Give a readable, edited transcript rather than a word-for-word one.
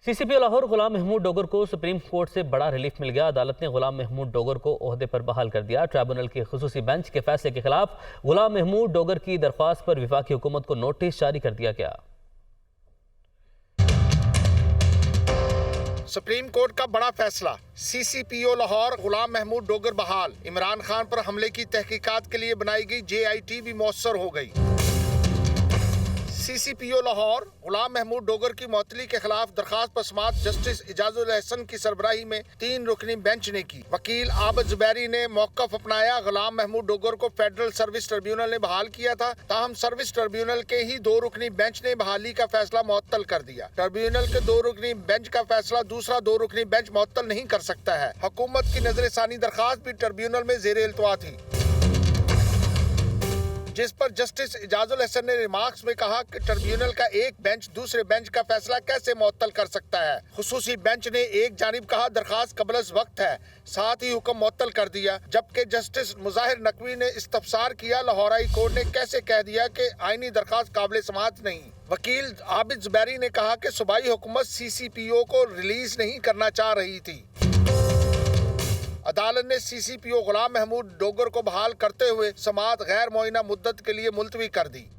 سی سی پی او لاہور غلام محمود ڈوگر کو supreme court سے بڑا ریلیف مل گیا۔ عدالت نے غلام محمود ڈوگر کو عہدے پر بحال کر دیا۔ ٹریبونل کی خصوصی بینچ کے فیصلے کے خلاف غلام محمود ڈوگر کی درخواست پر وفاقی حکومت کو نوٹس جاری کر دیا گیا۔ سپریم کورٹ کا بڑا فیصلہ، سی سی پی او لاہور غلام محمود ڈوگر بحال۔ عمران خان پر حملے کی تحقیقات کے لیے بنائی گئی جے آئی ٹی بھی مؤثر ہو گئی۔ سی سی پی او لاہور غلام محمود ڈوگر کی معطلی کے خلاف درخواست پر سماعت جسٹس اعجاز الاحسن کی سربراہی میں 3 رکنی بینچ نے کی۔ وکیل عابد زبیری نے موقف اپنایا۔ غلام محمود ڈوگر کو فیڈرل سروس ٹریبیونل نے بحال کیا تھا، تاہم سروس ٹریبیونل کے ہی 2 رکنی بینچ نے بحالی کا فیصلہ معطل کر دیا۔ ٹریبیونل کے 2 رکنی بینچ کا فیصلہ دوسرا 2 رکنی بینچ معطل نہیں کر سکتا ہے۔ حکومت کی نظر ثانی درخواست بھی ٹریبیونل میں زیر التوا تھی، جس پر جسٹس اعجاز الاحسن نے ریمارکس میں کہا کہ ٹریبیونل کا ایک بینچ دوسرے بینچ کا فیصلہ کیسے معطل کر سکتا ہے۔ خصوصی بینچ نے ایک جانب کہا درخواست قبل از وقت ہے، ساتھ ہی حکم معطل کر دیا، جبکہ جسٹس مظاہر نقوی نے استفسار کیا لاہور ہائی کورٹ نے کیسے کہہ دیا کہ آئینی درخواست قابل سماعت نہیں۔ وکیل عابد زبیری نے کہا کہ صوبائی حکومت سی سی پی او کو ریلیز نہیں کرنا چاہ رہی تھی۔ عدالت نے سی سی پی او غلام محمود ڈوگر کو بحال کرتے ہوئے سماعت غیر معینہ مدت کے لیے ملتوی کر دی۔